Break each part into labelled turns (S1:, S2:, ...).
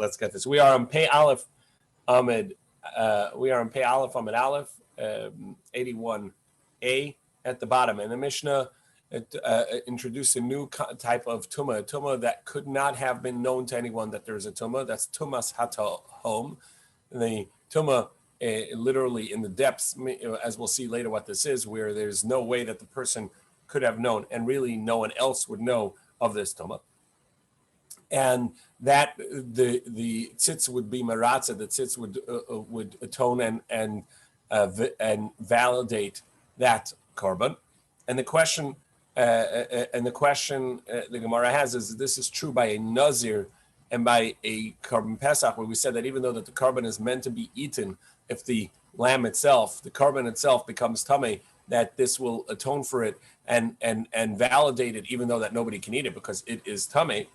S1: let's get this. We are on Pei Aleph Amid. We are on Pei Aleph Amid Aleph 81a at the bottom, and the Mishnah introduced a new type of tumah, a tumah that could not have been known to anyone that there is a tumah. That's tumas hatahom. The tumah, literally in the depths, as we'll see later what this is, where there's no way that the person could have known, and really no one else would know of this tumah. And that the tzitz would be maratza, the tzitz would atone and validate that korban. And the question the Gemara has is, this is true by a nazir and by a korban pesach, where we said that even though that the korban is meant to be eaten, if the lamb itself, the korban itself becomes tamei, that this will atone for it and validate it, even though that nobody can eat it because it is tamei.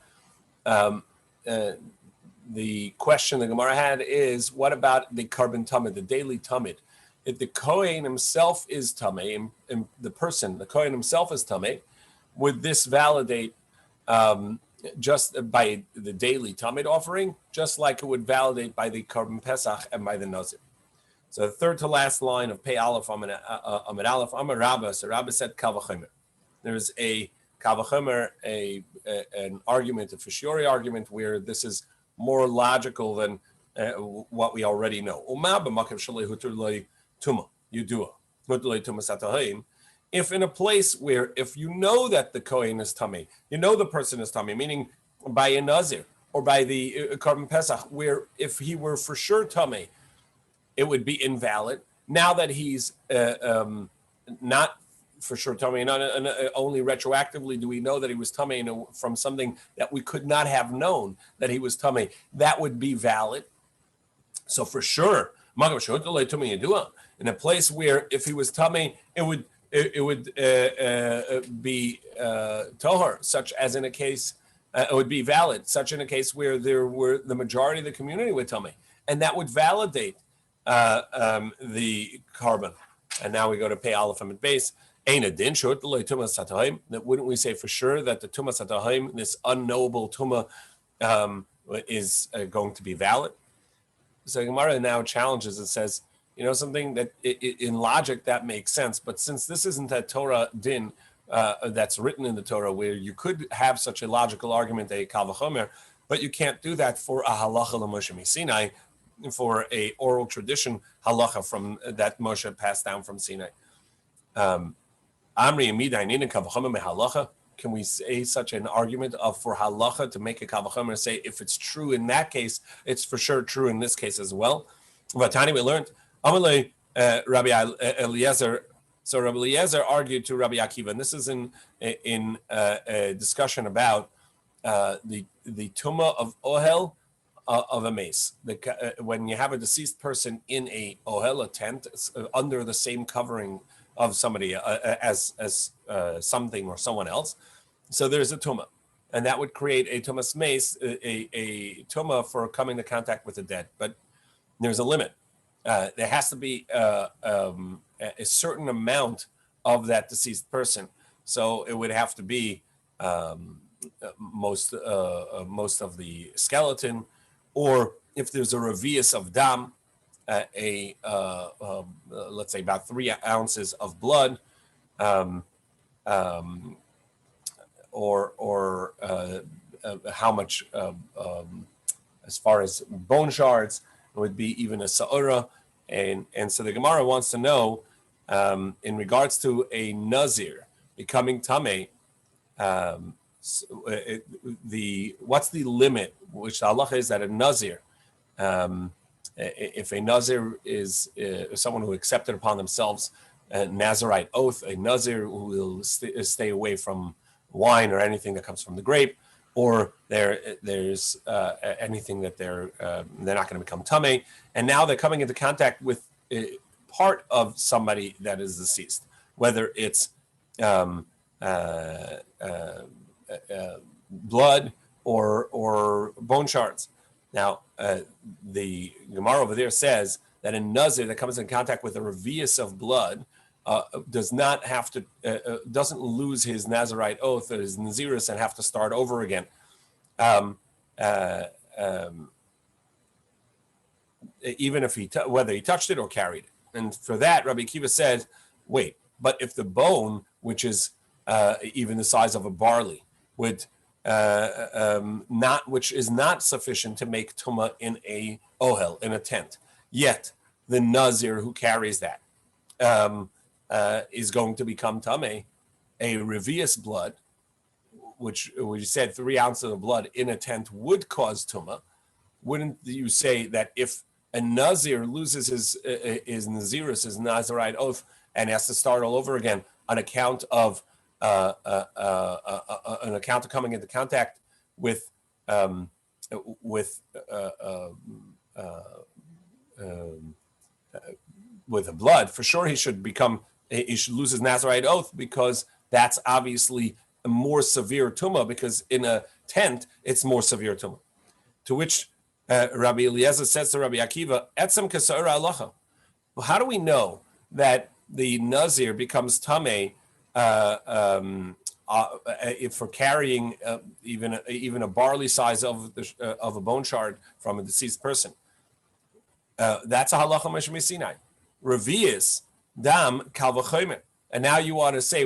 S1: The question the Gemara had is, what about the korban tamid, the daily tamid? If the Kohen himself is tamei, and the Kohen himself is tamei, would this validate just by the daily tamid offering, just like it would validate by the korban pesach and by the nazir? So the third to last line of Pei Aleph Amid Aleph, Amar Rabba. So Rabba said kal v'chomer. There's a kal v'chomer, an argument, a fortiori argument, where this is more logical than what we already know. If in a place where, if you know that the Kohen is tamei, you know the person is tamei, meaning by a nazir or by the korban pesach, where if he were for sure tamei, it would be invalid. Now that he's not for sure tamei, only retroactively do we know that he was tamei from something that we could not have known that he was tamei, that would be valid. So for sure, in a place where if he was tamei, it would be tohar, such as in a case, it would be valid, such in a case where there were the majority of the community with tamei, and that would validate the korban. And now we go to Pei Aleph Amid Beis. That wouldn't we say for sure that the tumas hatahim, this unknowable tumah, is going to be valid? So Gemara now challenges and says, something that in logic that makes sense, but since this isn't a Torah din that's written in the Torah, where you could have such a logical argument, a kal v'chomer, but you can't do that for a halacha l'Moshe Sinai, for a oral tradition halacha from that Moshe passed down from Sinai. Amri Amida Inina kal v'chomer mehalacha. Can we say such an argument for halacha to make a kal v'chomer and say if it's true in that case, it's for sure true in this case as well? Vatani, we learned Amalei Rabbi Eliezer. So Rabbi Eliezer argued to Rabbi Akiva, and this is in a discussion about the tumah of ohel of a mace. When you have a deceased person in a ohel, a tent, under the same covering of somebody as something or someone else, so there's a tumah, and that would create a tumas mace, a tumah for coming to contact with the dead. But there's a limit. There has to be a certain amount of that deceased person. So it would have to be most of the skeleton, or if there's a revius of dam, let's say about 3 ounces of blood, or how much as far as bone shards, it would be even a sa'ura. And so the Gemara wants to know, in regards to a nazir becoming tamei, what's the limit? Which the halacha is that a nazir, if a nazir is someone who accepted upon themselves a Nazirite oath, a nazir who will stay away from wine or anything that comes from the grape, or there's anything that they're not going to become tamei, and now they're coming into contact with part of somebody that is deceased, whether it's blood or bone shards. Now, the Gemara over there says that a nazir that comes in contact with a revius of blood does not have to, doesn't lose his Nazirite oath or his Nazirus and have to start over again. even if whether he touched it or carried it. And for that, Rabbi Akiva said, wait, but if the bone, which is even the size of a barley, would which is not sufficient to make tumah in a ohel, in a tent, yet the nazir who carries that is going to become tameh, a revius blood, which we said 3 ounces of blood in a tent would cause tumah. Wouldn't you say that if a nazir loses his nazirus, his nazirite oath, and has to start all over again on account of coming into contact with the blood, for sure he should lose his nazirite oath, because that's obviously a more severe tumah, because in a tent it's more severe tumah. To which Rabbi Eliezer says to Rabbi Akiva, "Etzem kasara halacha." Well, how do we know that the nazir becomes tameh for carrying even a barley size of a bone shard from a deceased person? That's a halacha mishmei Sinai. Revius dam kal v'chomer. And now you want to say,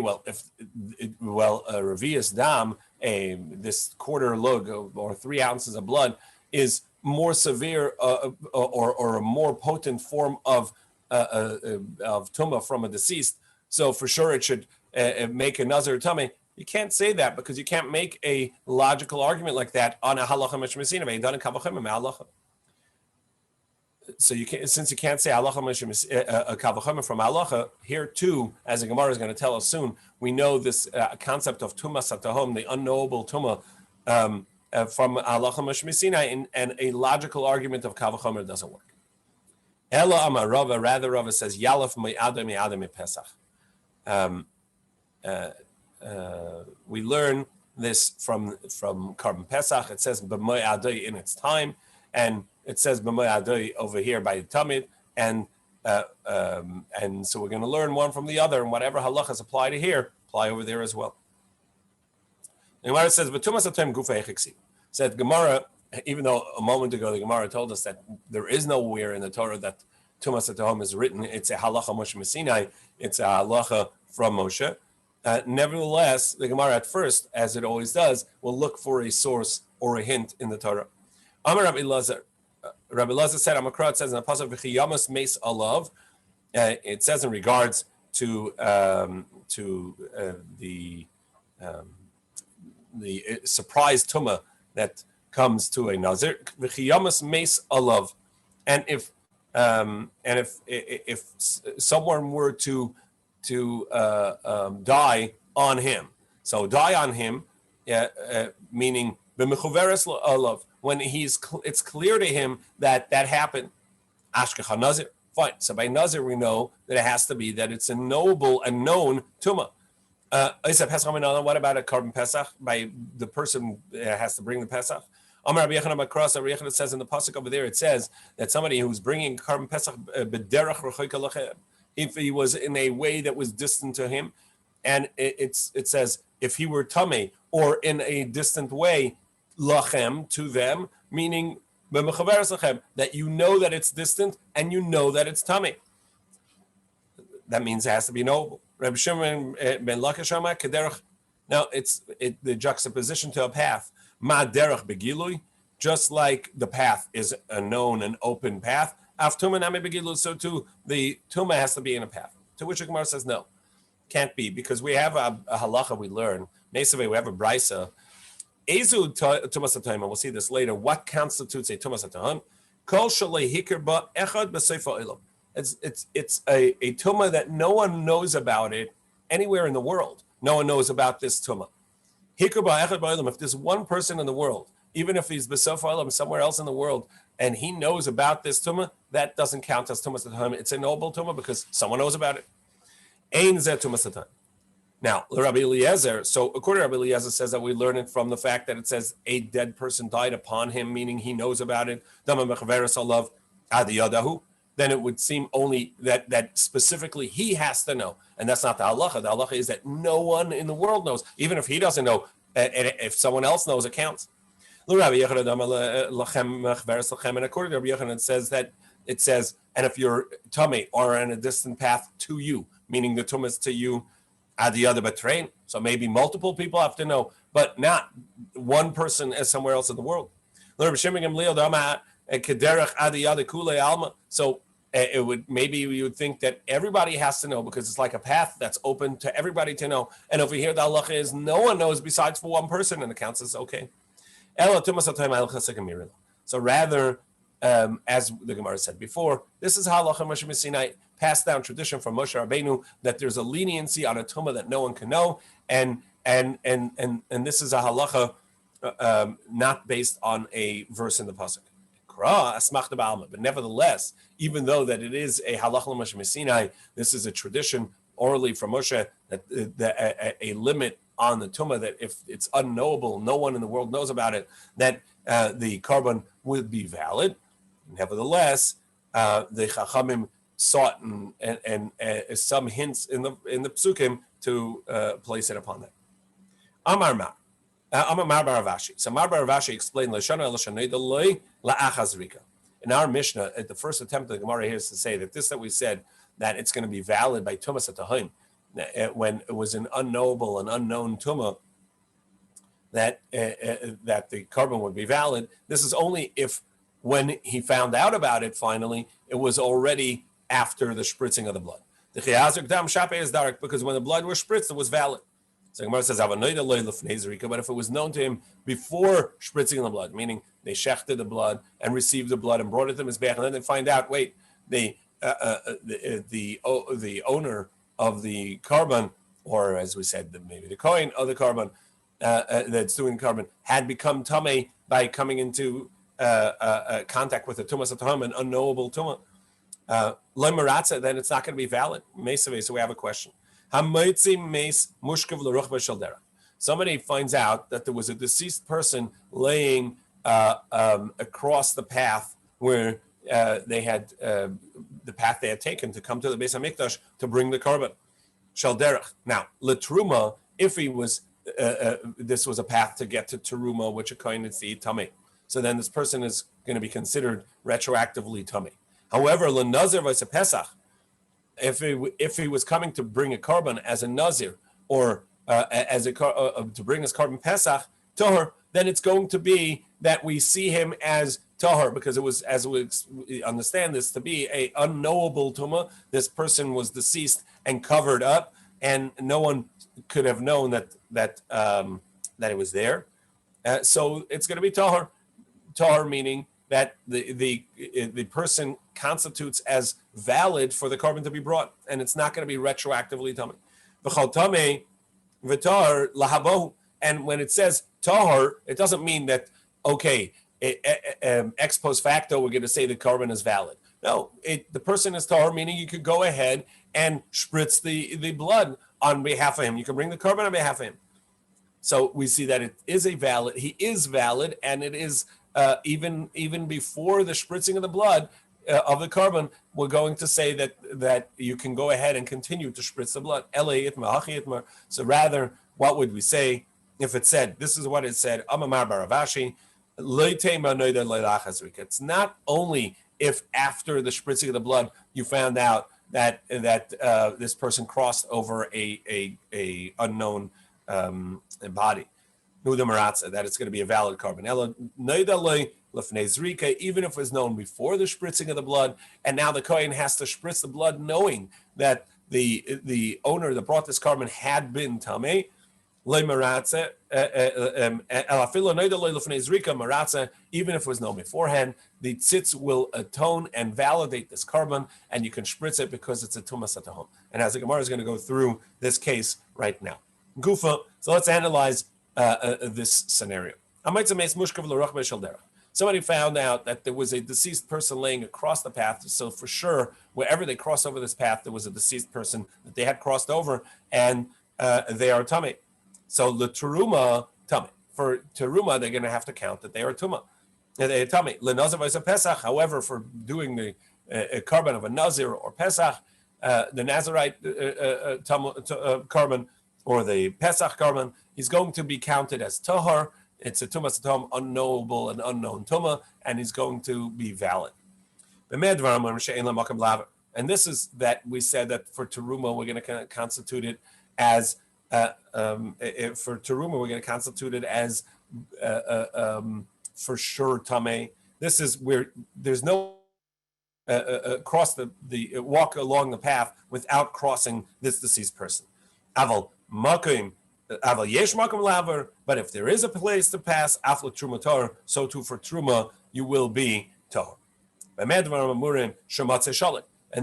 S1: revius dam, this quarter lug or 3 ounces of blood is more severe or a more potent form of tumah from a deceased. So for sure it should make a nazir tummy. You can't say that, because you can't make a logical argument like that on a halacha mishmei Sinai. Done in kavachim halacha. So since you can't say halacha kavachim from halacha, here too, as the Gemara is going to tell us soon, we know this concept of tumas atahom, the unknowable tumah, from halacha mishmei Sinai, and a logical argument of kavachomer doesn't work. Ela amar Rava, rather Rava says yalaf me'adam pesach. We learn this from Karban Pesach. It says b'moy adoi in its time, and it says b'moy adoi over here by the Talmud, and so we're going to learn one from the other, and whatever halachas apply to here, apply over there as well. The Gemara says, "B'tumas atem gufa echiksi." Said Gemara, even though a moment ago the Gemara told us that there is nowhere in the Torah that tumas atahom is written. It's a halacha Moshe Sinai. It's a halacha from Moshe. Nevertheless, the Gemara at first, as it always does, will look for a source or a hint in the Torah. Amar Rabbi Lazar. Rabbi Lazar said, Amakra, it says in the pasuk v'chiyamas meis alav. It says in regards to the surprise tumah that comes to a nazir, v'chiyamas meis alav, and if someone were to die on him, so die on him, meaning b'mechuveres alav, when it's clear to him that happened. Ashkecha nazir, fine. So by nazir we know that it has to be that it's a knowable and known tumah. What about a Karban Pesach? By the person has to bring the Pesach. Amar Rabbi Yochanan Bakras, Rabbi Yochanan says in the pasuk over there, it says that somebody who's bringing Karban Pesach b'derech rechoika lachem, if he was in a way that was distant to him, and it says if he were tamei or in a distant way, lachem, to them, meaning b'mechaveres lachem, that you know that it's distant and you know that it's tamei. That means it has to be knowable. Reb Shimon ben Lakish Amar kederech. Now it's the juxtaposition to a path. Ma derech begilui, just like the path is a known and open path. Af tumah nami begilui, so too the tumah has to be in a path. To which the Gemara says no, can't be, because we have a halacha we learn. Nesave, we have a brisa. Ezu tumas atayim. We'll see this later. What constitutes a tumas atayim? Kol shalei hikir ba echad b'seifa ilam. It's a tumah that no one knows about it anywhere in the world. No one knows about this tumah. Hikr ba'echad ba'olam. If there's one person in the world, even if he's b'sof ha'olam somewhere else in the world, and he knows about this tumah, that doesn't count as tumas atayim. It's a noble tumah because someone knows about it. Ein zeh tumas atayim. Now, Rabbi Eliezer. So according to Rabbi Eliezer, says that we learn it from the fact that it says a dead person died upon him, meaning he knows about it. Dama mechaveres alav adi yadahu. Then it would seem only that specifically he has to know. And that's not the halacha. The halacha is that no one in the world knows. Even if he doesn't know, and if someone else knows, it counts. And according to Rabbi Yochanan, it says that it says, and if you're tummy or in a distant path to you, meaning the tumah is to you, the other betrain. So maybe multiple people have to know, but not one person as somewhere else in the world. So it would, maybe you would think that everybody has to know because it's like a path that's open to everybody to know. And over here, the halacha is no one knows besides for one person, and the count says okay. So rather, as the Gemara said before, this is halacha Moshe Sinai, passed down tradition from Moshe Rabbeinu, that there's a leniency on a tumah that no one can know, and this is a halacha not based on a verse in the pasuk. But nevertheless, even though that it is a halacha Moshe Sinai, this is a tradition orally from Moshe that a limit on the tumah, that if it's unknowable, no one in the world knows about it, that the korban would be valid. Nevertheless, the Chachamim sought and some hints in the psukim to place it upon that. Amar Bar Avashi. So Bar Avashi explained in our Mishnah, at the first attempt of the Gemara here is to say that this that we said that it's going to be valid by tumas atahim, when it was an unknowable and unknown tumah, that the korban would be valid. This is only if when he found out about it finally, it was already after the spritzing of the blood. The chiyazuk dam shape is dark because when the blood was spritzed, it was valid. So Gemara says, but if it was known to him before spritzing the blood, meaning they shechted the blood and received the blood and brought it to his back, and then they find out, wait, the owner of the korban, or as we said, maybe the kohen of the korban that's doing korban, had become tamei by coming into contact with the tumas atahim, an unknowable tumah, then it's not going to be valid. So we have a question. Somebody finds out that there was a deceased person laying across the path where they had the path they had taken to come to the Beis Hamikdash to bring the korban. Shel derech. Now, letruma, if he was, this was a path to get to teruma, which a kohen is to eat tamei. So then this person is going to be considered retroactively tamei. However, lenazir v'as pesach, if he was coming to bring a korban as a nazir or as a to bring his korban pesach tohar, then it's going to be that we see him as tohar, because it was, as we understand this to be, a unknowable tumah. This person was deceased and covered up, and no one could have known that it was there. So it's going to be tohar. Tohar meaning that the person constitutes as valid for the korban to be brought, and it's not going to be retroactively tamei. V'chol tamei v'tar lahabohu. And when it says tahor, it doesn't mean that, okay, ex post facto, we're going to say the korban is valid. No, the person is tahor, meaning you could go ahead and spritz the blood on behalf of him. You can bring the korban on behalf of him. So we see that it is he is valid, and it is even before the spritzing of the blood of the korban, we're going to say that you can go ahead and continue to spritz the blood. So rather, what would we say if it said, this is what it said, Amar Bar Avashi, it's not only if after the spritzing of the blood you found out that this person crossed over a unknown body, that it's going to be a valid korban. Even if it was known before the spritzing of the blood, and now the kohen has to spritz the blood knowing that the owner that brought this korban had been tamei, even if it was known beforehand, the tzitz will atone and validate this korban, and you can spritz it because it's a tumas atahom. And as the Gemara is going to go through this case right now. Gufa. So let's analyze this scenario. Somebody found out that there was a deceased person laying across the path. So for sure, wherever they cross over this path, there was a deceased person that they had crossed over, and they are tamei. So the teruma tamei. For teruma, they're going to have to count that they are tumah. They are tamei. Lenazir v'asa pesach. However, for doing the korban of a nazir or pesach, the Nazirite korban or the pesach korban, he's going to be counted as tahar. It's a tumas atom, unknowable and unknown tumah, and he's going to be valid. And this is that we said that for teruma we're going to constitute it as for sure tameh. This is where there's no cross the walk along the path without crossing this deceased person. Aval yesh makom laver, but if there is a place to pass, afla truma tor, so too for truma you will be tor. And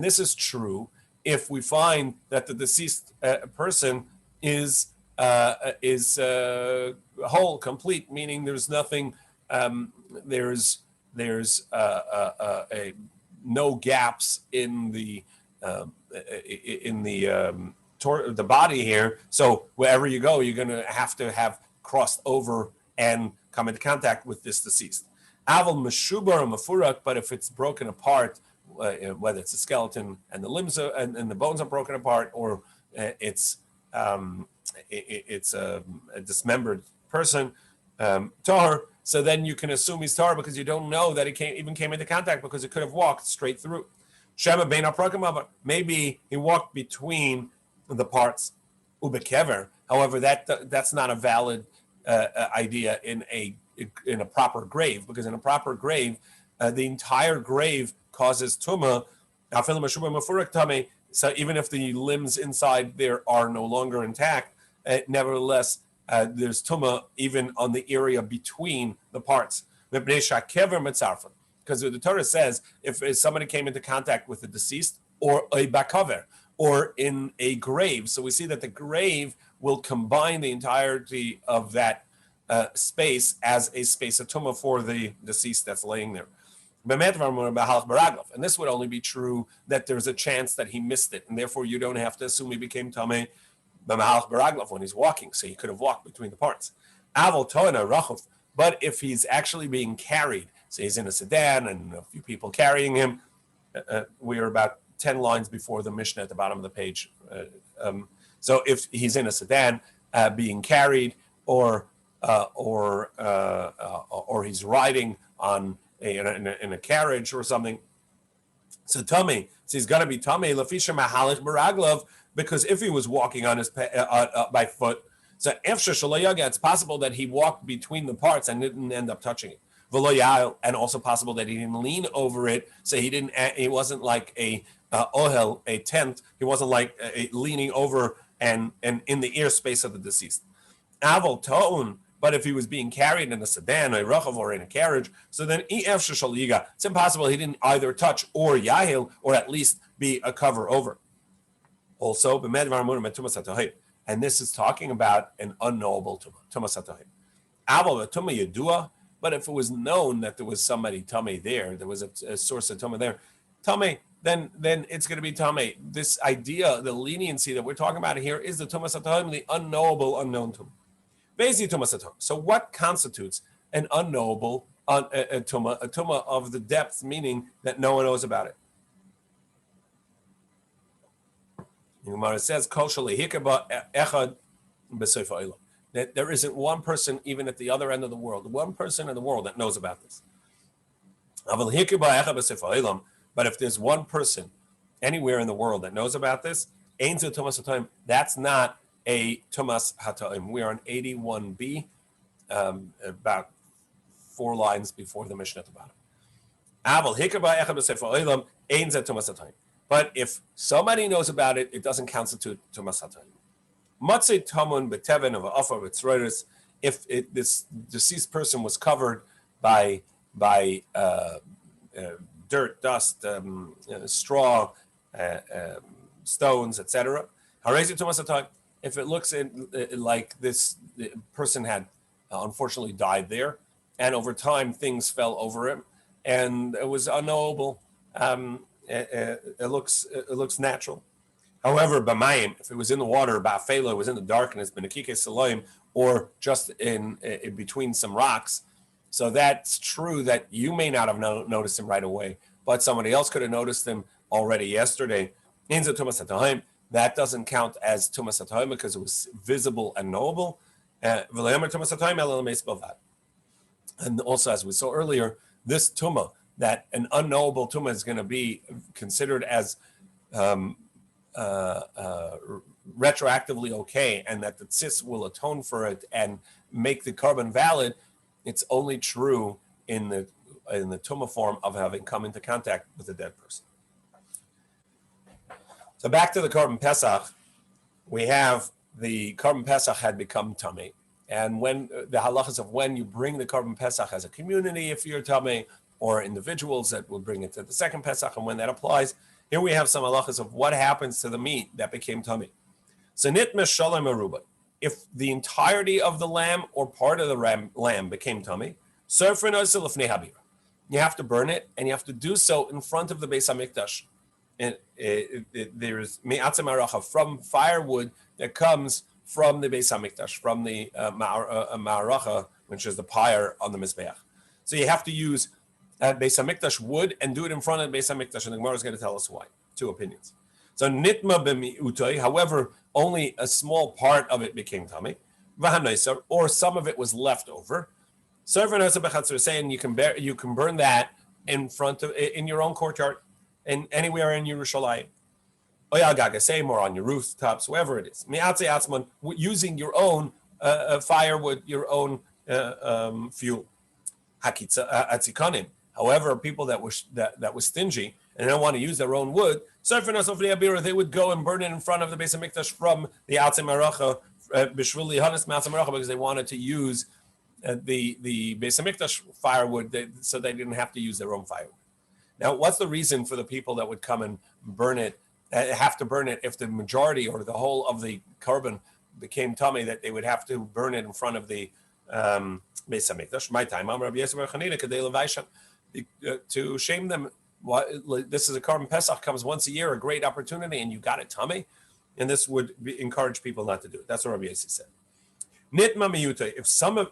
S1: this is true if we find that the deceased person is whole, complete, meaning there's nothing, there's no gaps in the body here. So wherever you go, you're going to have crossed over and come into contact with this deceased. Aval meshubar mafurak, but if it's broken apart, whether it's a skeleton and the limbs and the bones are broken apart, or it's a dismembered person, tahor. So then you can assume he's tahor because you don't know that he came into contact because he could have walked straight through. Shema bein haprakim, maybe he walked between the parts. Ubekever. However, that's not a valid idea in a proper grave, because in a proper grave, the entire grave causes tumah. So even if the limbs inside there are no longer intact, nevertheless, there's tumah even on the area between the parts. Because the Torah says if somebody came into contact with the deceased or a bakaver or in a grave, so we see that the grave will combine the entirety of that space as a space of tumah for the deceased that's laying there. And this would only be true that there's a chance that he missed it, and therefore you don't have to assume he became tameh when he's walking, so he could have walked between the parts. But if he's actually being carried, so he's in a sedan and a few people carrying him, we are about 10 lines before the Mishnah at the bottom of the page. So if he's in a sedan being carried, or he's riding on in a carriage or something, so tummy, so he's got to be tummy lafisha mahalish baraglov, because if he was walking on his by foot, so it's possible that he walked between the parts and didn't end up touching it. And also possible that he didn't lean over it, so he wasn't like a ohel, a tent. He wasn't like leaning over and in the ear space of the deceased. Aval to'un, but if he was being carried in a sedan, a rachav, or in a carriage, so then it's impossible he didn't either touch or yahil, or at least be a cover over. Also, and this is talking about an unknowable tumas hatohim. Aval tumah yedua, but if it was known that there was somebody tummy there, there was a source of tumah there, tummy, then it's going to be tummy. This idea, the leniency that we're talking about here, is the tumas hatohim, the unknowable, unknown tumah. So what constitutes an unknowable a tumah of the depth, meaning that no one knows about it? It says that there isn't one person even at the other end of the world, one person in the world that knows about this. But if there's one person anywhere in the world that knows about this, that's not a tumas hatoim. We are on 81b, about 4 lines before the Mishnah at the bottom. But if somebody knows about it, it doesn't constitute tumas hatoim. Matzei tamun beteven of offer b'tzroiris. If this deceased person was covered by dirt, dust, straw, stones, etc. Harezi tumas hatoim. If it looks like this person had unfortunately died there, and over time things fell over him, and it was unknowable, it looks natural. However, b'mayim, if it was in the water, ba'afela, it was in the darkness, b'nekike saloim, or just in between some rocks, so that's true that you may not have noticed him right away, but somebody else could have noticed him already yesterday. Inza tumas hatohim. That doesn't count as tumas hatohim because it was visible and knowable. And also, as we saw earlier, this tumah that an unknowable tumah is going to be considered as retroactively okay, and that the tzis will atone for it and make the carbon valid, it's only true in the tumah form of having come into contact with a dead person. So back to the Korban Pesach, we have the Korban Pesach had become tummy, and when the halachas of when you bring the Korban Pesach as a community, if you're tummy, or individuals that will bring it to the second Pesach, and when that applies, here we have some halachas of what happens to the meat that became tummy. So nitmesh shalom aruba. If the entirety of the lamb or part of the lamb became tummy, you have to burn it, and you have to do so in front of the Beis Hamikdash. And there's me'atzem haracha, from firewood that comes from the Beis Hamikdash, from the ma'aracha, which is the pyre on the Mizbeach. So you have to use Beis Hamikdash wood and do it in front of Beis Hamikdash, and the Gemara is going to tell us why. Two opinions. So nitma b'mi'utay, however, only a small part of it became tummy, or some of it was left over. Saying you can burn that in your own courtyard, and anywhere in Yerushalayim, same or on your rooftops, wherever it is. Using your own firewood, your own fuel. However, people that were stingy and don't want to use their own wood, they would go and burn it in front of the Beis Hamikdash from the outside maracha, because they wanted to use the Beis Hamikdash firewood, so they didn't have to use their own firewood. Now, what's the reason for the people that would come and burn it, have to burn it, if the majority or the whole of the carbon became tummy, that they would have to burn it in front of the Beis Hamikdash? My time, to shame them. This is a Korban Pesach, comes once a year, a great opportunity, and you got it tummy, and this would encourage people not to do it. That's what Rabbi Tzvi said. Nitma miyuta,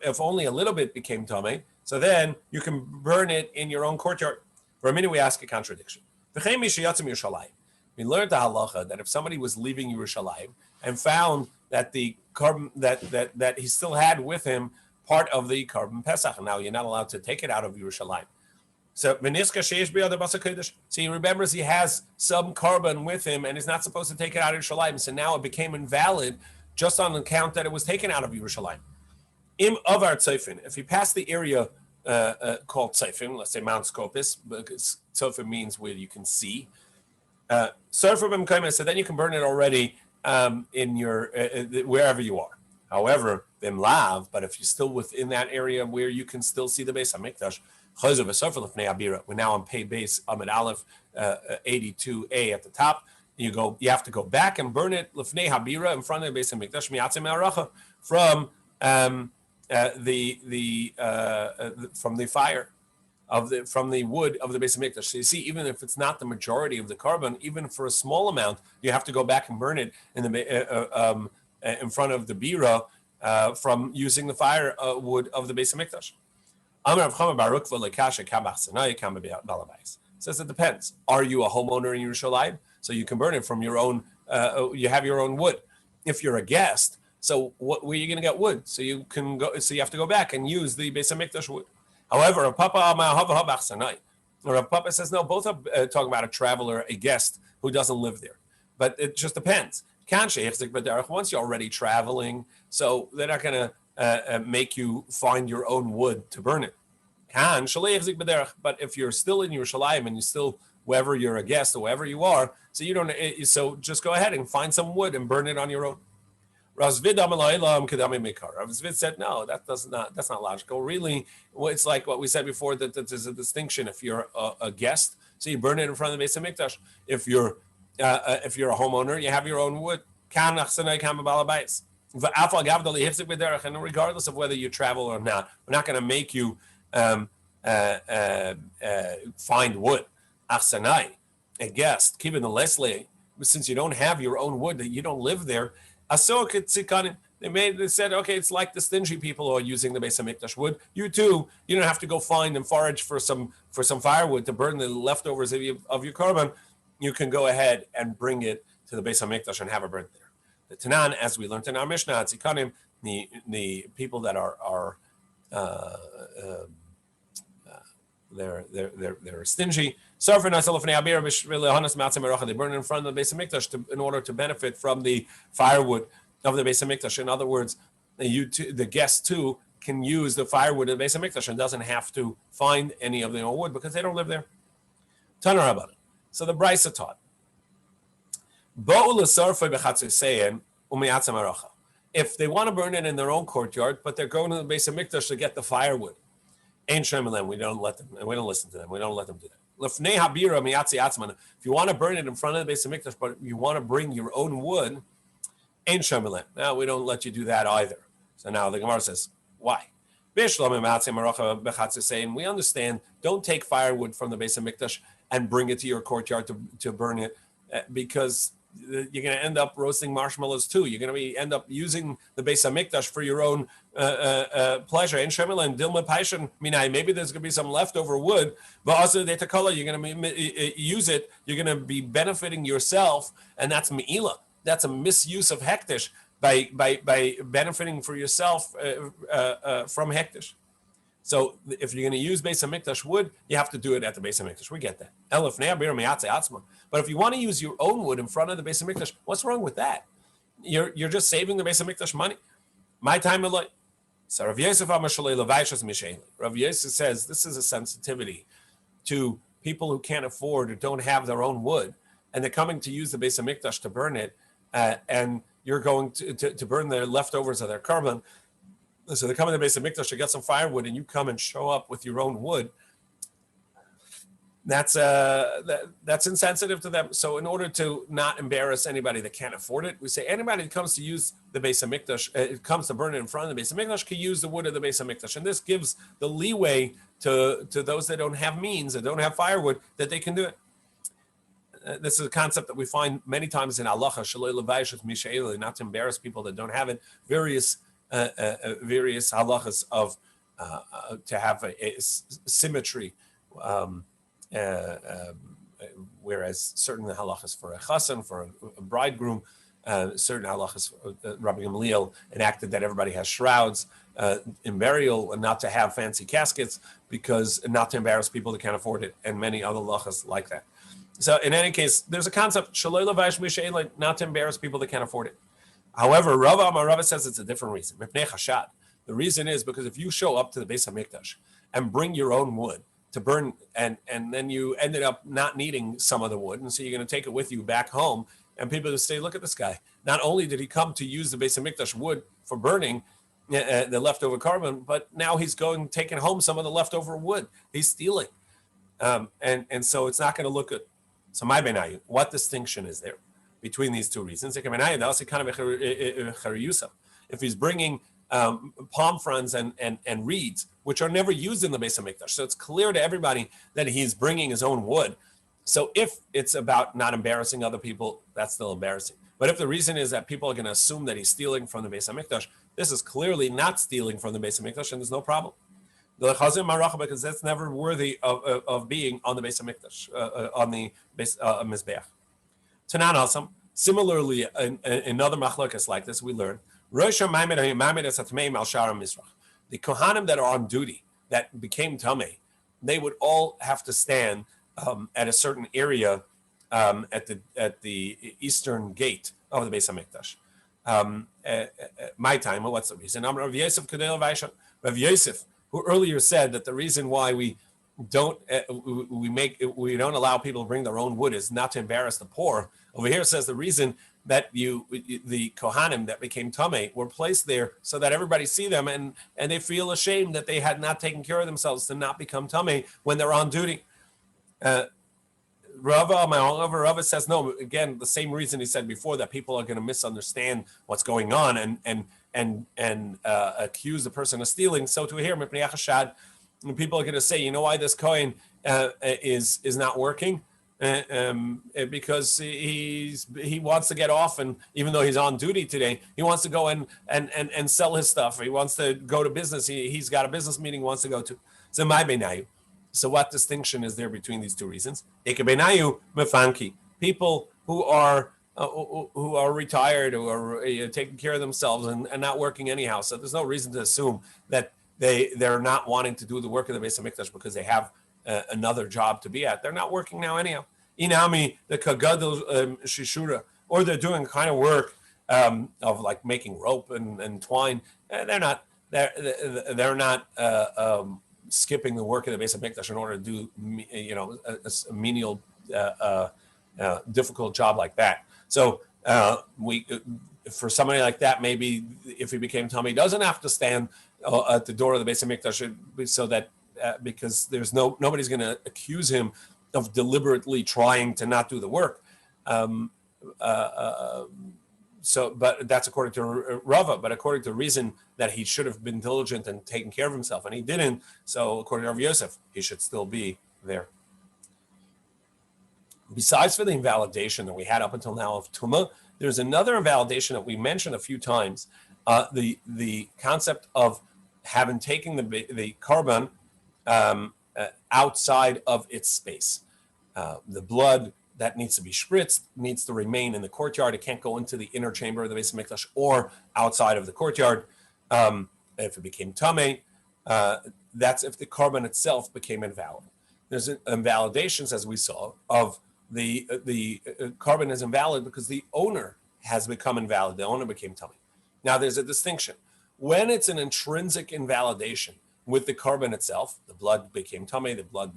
S1: if only a little bit became tummy, so then you can burn it in your own courtyard. For a minute, we ask a contradiction. We learned the halacha that if somebody was leaving Yerushalayim and found that the carbon that he still had with him part of the Korban Pesach, now you're not allowed to take it out of Yerushalayim. So he remembers he has some carbon with him and is not supposed to take it out of Yerushalayim. So now it became invalid just on the account that it was taken out of Yerushalayim. Im avar tzofim, if he passed the area called tzofim, let's say Mount Scopus, because tzofim means where you can see. So then you can burn it already in your wherever you are. However, bimlav, but if you're still within that area where you can still see the Beis Hamikdash, we're now on pay base Amid Aleph 82a at the top. You have to go back and burn it lefnei habira, in front of the Beis Hamikdash mi'atzem haracha, from the fire from the wood of the Beis Hamikdash. So you see, even if it's not the majority of the carbon, even for a small amount, you have to go back and burn it in front of the bira from using the fire wood of the Beis Hamikdash. Says it depends. Are you a homeowner in Yerushalayim? So you can burn it from your own. You have your own wood. If you're a guest, so where are you going to get wood? So you can go. So you have to go back and use the Beis Hamikdash wood. However, Rav Papa says no. Both are talking about a traveler, a guest who doesn't live there. But it just depends. Once you're already traveling, so they're not going to make you find your own wood to burn it. But if you're still in Yerushalayim and you're still wherever you're a guest or wherever you are, so you don't. So just go ahead and find some wood and burn it on your own. Rav Tzvi said, no, that's not logical. Really, it's like what we said before, that there's a distinction. If you're a guest, so you burn it in front of the Beis Hamikdash. If you're a homeowner, you have your own wood. And regardless of whether you travel or not, we're not going to make you find wood. A guest, keeping the Leslie, since you don't have your own wood, that you don't live there. They said, okay, it's like the stingy people who are using the Beis Hamikdash wood. You too, you don't have to go find and forage for some firewood to burn the leftovers of your carbon. You can go ahead and bring it to the Beis Hamikdash and have it burnt there. The Tanan, as we learned in our Mishnah, Tzikanim, the people that are they're stingy. They burn it in front of the Beis Hamikdash in order to benefit from the firewood of the Beis Hamikdash. In other words, the guests too can use the firewood of the Beis Hamikdash and doesn't have to find any of their own wood because they don't live there. Tanar about it. So the Brisa taught. If they want to burn it in their own courtyard, but they're going to the Beis Hamikdash to get the firewood, we don't let them. We don't listen to them. We don't let them do that. If you want to burn it in front of the Beis Hamikdash, but you want to bring your own wood, now we don't let you do that either. So now the Gemara says, why? We understand. Don't take firewood from the Beis Hamikdash and bring it to your courtyard to burn it, because you're going to end up roasting marshmallows too. You're going to end up using the Beis Hamikdash for your own pleasure. Maybe there's going to be some leftover wood, but also you're going to use it. You're going to be benefiting yourself, and that's me'ilah. That's a misuse of hektish by benefiting for yourself from hektish. So if you're going to use Beis Hamikdash wood, you have to do it at the Beis Hamikdash. We get that. But if you want to use your own wood in front of the Beis Hamikdash, what's wrong with that? You're just saving the Beis Hamikdash money. My time of life. So Rav Yosef says this is a sensitivity to people who can't afford or don't have their own wood, and they're coming to use the Beis Hamikdash to burn it, and you're going to burn their leftovers of their carbon. So they come in the Beis Hamikdash to get some firewood, and you come and show up with your own wood. That's insensitive to them. So in order to not embarrass anybody that can't afford it, we say anybody that comes to use the Beis Hamikdash, comes to burn it in front of the Beis Hamikdash, can use the wood of the Beis Hamikdash, and this gives the leeway to those that don't have means, that don't have firewood, that they can do it. This is a concept that we find many times in halacha, not to embarrass people that don't have it. Various halachas of to have a symmetry, whereas certain halachas for a chassan, for a bridegroom, certain halachas, Rabbi Gamliel enacted that everybody has shrouds in burial and not to have fancy caskets because not to embarrass people that can't afford it, and many other halachas like that. So in any case, there's a concept, not to embarrass people that can't afford it. However, Rava says it's a different reason. The reason is because if you show up to the Beis Hamikdash and bring your own wood to burn, and then you ended up not needing some of the wood, and so you're going to take it with you back home, and people will say, look at this guy. Not only did he come to use the Beis Hamikdash wood for burning the leftover carbon, but now he's taking home some of the leftover wood. He's stealing. And so it's not going to look good. So my benayu, what distinction is there between these two reasons? If he's bringing palm fronds and reeds, which are never used in the Beis Hamikdash, so it's clear to everybody that he's bringing his own wood. So if it's about not embarrassing other people, that's still embarrassing. But if the reason is that people are going to assume that he's stealing from the Beis Hamikdash, this is clearly not stealing from the Beis Hamikdash, and there's no problem. Because that's never worthy of being on the Beis Hamikdash, on the Mizbeach. Tanan Hasam. Similarly, another machlokas like this, we learn the kohanim that are on duty that became tamei, they would all have to stand at a certain area at the eastern gate of the Beis Hamikdash. My time. What's the reason? Rav Yosef Kollel Vaishon. Rav Yosef, who earlier said that the reason why we don't allow people to bring their own wood is not to embarrass the poor. Over here says the reason that the kohanim that became tamei were placed there so that everybody see them and they feel ashamed that they had not taken care of themselves to not become tamei when they're on duty. Rava says no. Again, the same reason he said before, that people are going to misunderstand what's going on and accuse the person of stealing. So to hear people are going to say, you know why this coin is not working? Because he wants to get off, and even though he's on duty today, he wants to go and sell his stuff. He wants to go to business. He's got a business meeting he wants to go to. So my benayu. So what distinction is there between these two reasons? People who are retired, who are taking care of themselves and not working anyhow. So there's no reason to assume that they're not wanting to do the work of the Beis Hamikdash because they have another job to be at. They're not working now anyhow. Inami, the kagadol shishura, or they're doing kind of work of like making rope and twine. They're not skipping the work of the base of Mikdash in order to do a menial difficult job like that. So for somebody like that, maybe if he became tummy, doesn't have to stand at the door of the base of Mikdash, so that because there's nobody's going to accuse him of deliberately trying to not do the work. But that's according to Rava. But according to the reason that he should have been diligent and taken care of himself, and he didn't. So according to Rav Yosef, he should still be there. Besides for the invalidation that we had up until now of Tumah, there's another invalidation that we mentioned a few times. The concept of having taken the carbon outside of its space. The blood that needs to be spritzed needs to remain in the courtyard. It can't go into the inner chamber of the Beis HaMikdash or outside of the courtyard. If it became tamei, that's if the carbon itself became invalid. There's invalidations, as we saw, of the carbon is invalid because the owner has become invalid. The owner became tamei. Now, there's a distinction. When it's an intrinsic invalidation with the carbon itself, the blood became tamei, the blood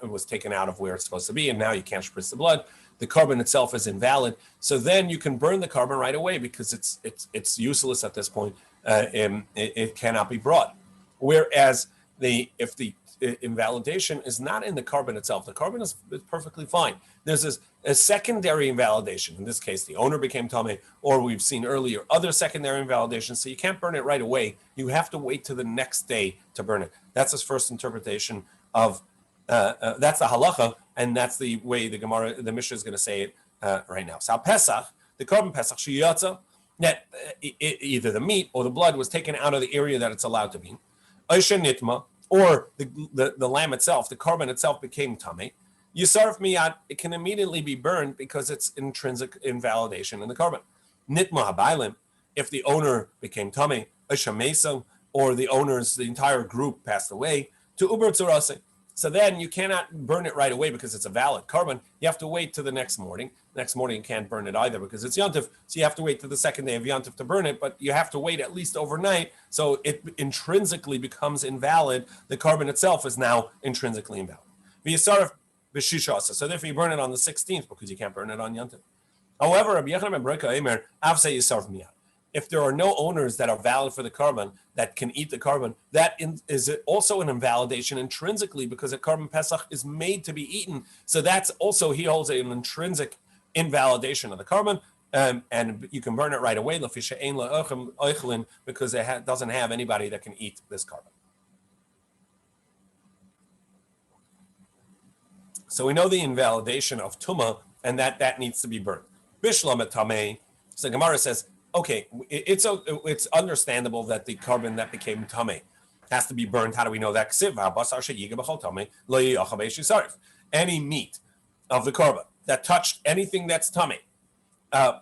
S1: was taken out of where it's supposed to be, and now you can't spritz the blood. The carbon itself is invalid. So then you can burn the carbon right away because it's useless at this point. It cannot be brought. Whereas if the invalidation is not in the carbon itself, the carbon is perfectly fine. There's a secondary invalidation. In this case, the owner became tamei, or we've seen earlier other secondary invalidations. So you can't burn it right away. You have to wait till the next day to burn it. That's his first interpretation of that's the halacha, and that's the way the Gemara, the Mishnah is going to say it right now. So Pesach, the carbon Pesach sheyatza, that either the meat or the blood was taken out of the area that it's allowed to be. Oisha nitma, or the lamb itself, the carbon itself became tamei. Yisarf miyad, it can immediately be burned because it's intrinsic invalidation in the carbon. Nitma habaylim, if the owner became tamei, oisha mesa, or the entire group passed away, to uber tzurase. So then you cannot burn it right away because it's a valid carbon. You have to wait till the next morning. Next morning you can't burn it either because it's Yontif. So you have to wait till the second day of Yontif to burn it, but you have to wait at least overnight. So it intrinsically becomes invalid. The carbon itself is now intrinsically invalid. So therefore you burn it on the 16th because you can't burn it on Yontif. However, Rabbi Yochanan ben Breka Eimer, Avse Yisarf Miyad. If there are no owners that are valid for the carbon, that can eat the carbon, that is also an invalidation intrinsically because a carbon Pesach is made to be eaten. So that's also, he holds an intrinsic invalidation of the carbon, and you can burn it right away because it doesn't have anybody that can eat this carbon. So we know the invalidation of Tumah, and that needs to be burned. Bishlam Tamei, so Gemara says, okay, it's understandable that the carbon that became tamei has to be burned. How do we know that? Any meat of the carbon that touched anything that's tamei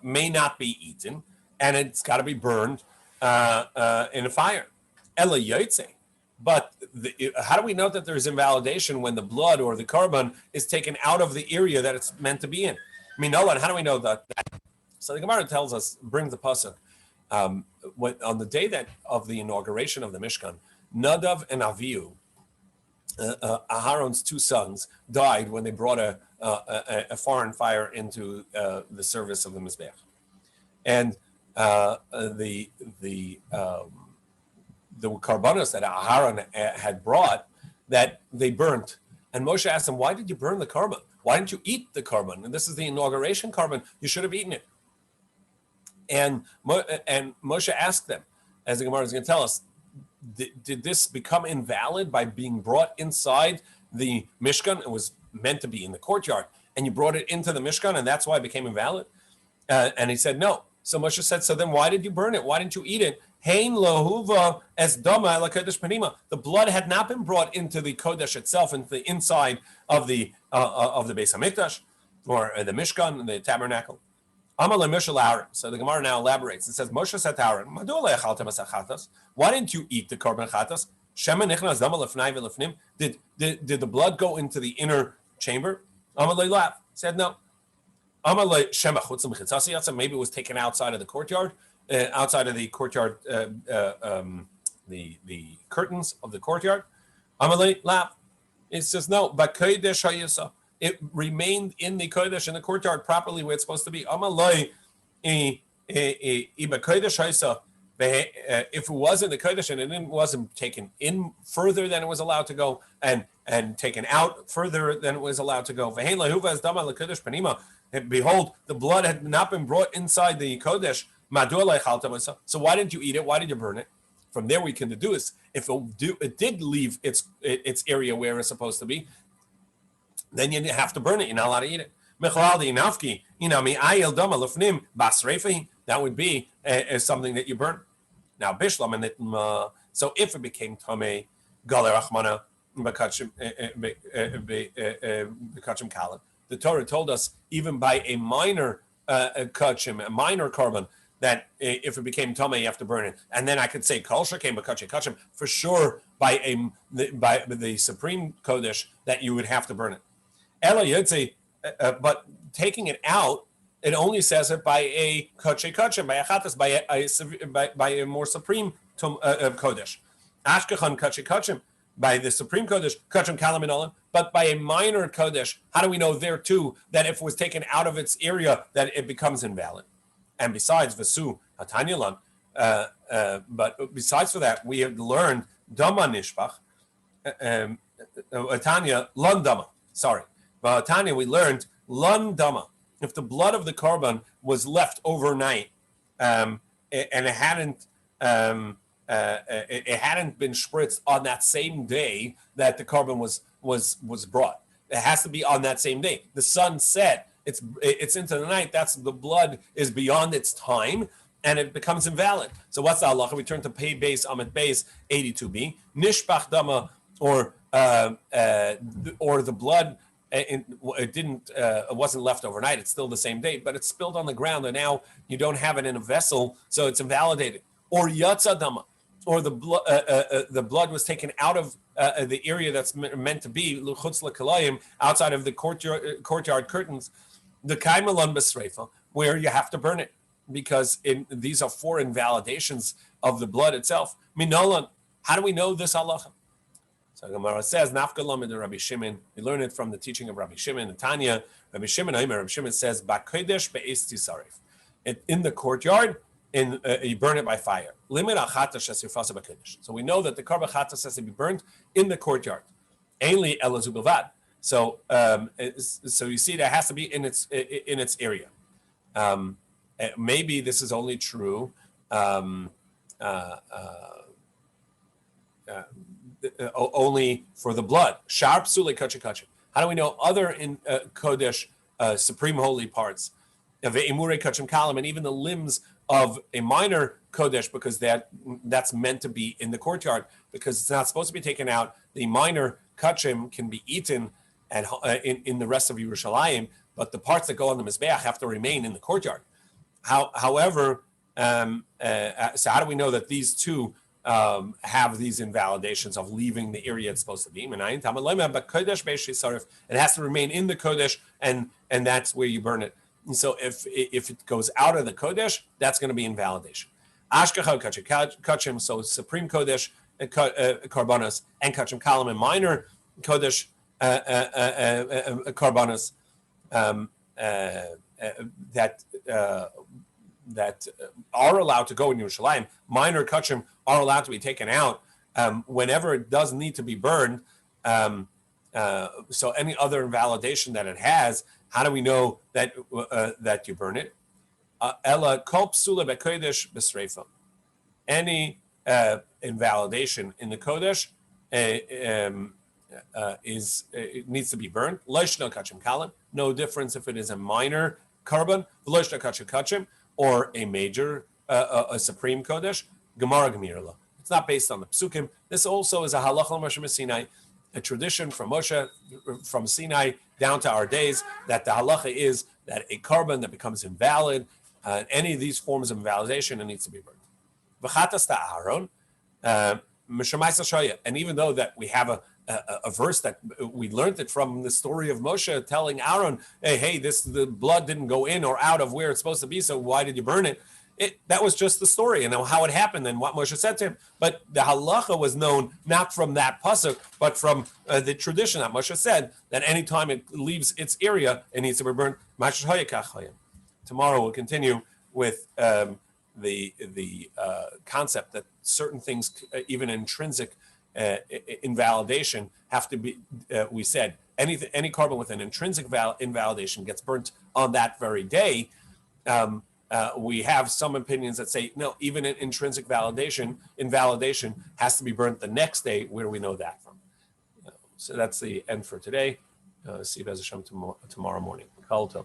S1: may not be eaten, and it's got to be burned in a fire. But how do we know that there's invalidation when the blood or the carbon is taken out of the area that it's meant to be in? How do we know that? So the Gemara tells us, brings the pasuk, on the day of the inauguration of the Mishkan, Nadav and Avihu, Aharon's two sons, died when they brought a foreign fire into the service of the Mizbeach. And the karbanos that Aharon had brought, that they burnt. And Moshe asked him, why did you burn the carbon? Why didn't you eat the carbon? And this is the inauguration carbon. You should have eaten it. And Moshe asked them, as the Gemara is going to tell us, did this become invalid by being brought inside the Mishkan? It was meant to be in the courtyard, and you brought it into the Mishkan, and that's why it became invalid? And he said, no. So Moshe said, so then why did you burn it? Why didn't you eat it? Hein lohuva es dama la kodesh panima. The blood had not been brought into the kodesh itself, into the inside of the Beis HaMikdash, or the Mishkan, the tabernacle. So the Gemara now elaborates. It says, Moshe said to Aaron, why didn't you eat the carbon chatas? Shema nichnas dama lefnai v'lefnim. Did the blood go into the inner chamber? Amalei lav said no. Amalei shema chutzim chitzasi. Maybe it was taken outside of the courtyard, the curtains of the courtyard. Amalei lav. It says no. But kodesh hayisa. It remained in the kodesh, in the courtyard, properly where it's supposed to be. Amalei kodesh hayisa. If it was in the kodesh and it wasn't taken in further than it was allowed to go, and taken out further than it was allowed to go, and behold, the blood had not been brought inside the kodesh. So why didn't you eat it? Why did you burn it? From there, we can deduce if it did leave its area where it's supposed to be, then you have to burn it. You're not allowed to eat it. That would be something that you burn. Now, bishlam and so if it became tamei, galer achmana bekachim kalan. The Torah told us even by a minor kachim, a minor korban, that if it became tamei, you have to burn it. And then I could say kol shekem bekachim kachim for sure by the supreme kodesh that you would have to burn it. Ela yotze, but taking it out. It only says it by a kachim, by a chatas, by a more supreme kodesh. Ashkechan kachim, by the supreme kodesh, kachim kalam. But by a minor kodesh, how do we know there too that if it was taken out of its area that it becomes invalid? And besides vasu hatanyalan, but besides for that, we have learned dama nishbach, Tanya lun dama. Sorry, but Tanya we learned lun dama. If the blood of the korban was left overnight, and it hadn't been spritzed on that same day that the korban was brought, it has to be on that same day. The sun set; it's into the night. That's the blood is beyond its time, and it becomes invalid. So what's the halacha? We turn to pay base Amit base 82b nishbach dama, or the blood. It wasn't left overnight. It's still the same date, but it's spilled on the ground, and now you don't have it in a vessel, so it's invalidated. Or yatsa dama, or the blood was taken out of the area that's meant to be luchutz l'kalayim, outside of the courtyard curtains, the kaimalon b'sreifa, where you have to burn it, because these are 4 invalidations of the blood itself. Minolan, how do we know this halacha? So Gemara says, Nafkalam in Rabbi Shimon. We learn it from the teaching of Rabbi Shimon and Tanya. Rabbi Shimon says, Ba'kodesh be'es tisarif. In the courtyard, you burn it by fire. Limit achata shesifasa ba'kodesh. So we know that the karba chatas has to be burned in the courtyard. Ainli elazu bilvad. So you see, that has to be in its area. Maybe this is only true. Only for the blood. Sharp sule kachim. How do we know other in kodesh, supreme holy parts, of emure kachim kalam, and even the limbs of a minor kodesh, because that's meant to be in the courtyard, because it's not supposed to be taken out. The minor kachim can be eaten and in the rest of Yerushalayim, but the parts that go on the mizbeach have to remain in the courtyard. However, so how do we know that these two have these invalidations of leaving the area it's supposed to be? It has to remain in the kodesh, and that's where you burn it. And so if it goes out of the kodesh, that's going to be invalidation. Ashkacha kachim, so supreme kodesh karbanos, and kachim kalam, and minor kodesh karbanos that are allowed to go in Yerushalayim. Minor kachim are allowed to be taken out whenever it does need to be burned. So any other invalidation that it has, how do we know that you burn it? Ella kol psula bekodesh b'sreifa. Any invalidation in the kodesh it needs to be burned. Loishno kachim kalim. No difference if it is a minor carbon, loishno kachim, or a major, a supreme kodesh. Gemara Gemirla. It's not based on the psukim. This also is a halacha Moshe Sinai, a tradition from Moshe, from Sinai down to our days, that the halacha is that a carbon that becomes invalid, any of these forms of invalidation, it needs to be burned. V'chatas ta'aharon, And even though that we have a verse that we learned it from the story of Moshe telling Aaron, hey, the blood didn't go in or out of where it's supposed to be, so why did you burn it? That was just the story and how it happened and what Moshe said to him. But the halacha was known not from that pasuk, but from the tradition that Moshe said that anytime it leaves its area, it needs to be burned. Tomorrow we'll continue with the concept that certain things, even intrinsic invalidation, have to be. We said any carbon with an intrinsic invalidation gets burnt on that very day. We have some opinions that say no, even an intrinsic invalidation has to be burnt the next day. Where do we know that from? So that's the end for today. See you, Bez Hashem, tomorrow morning. Kol Tov.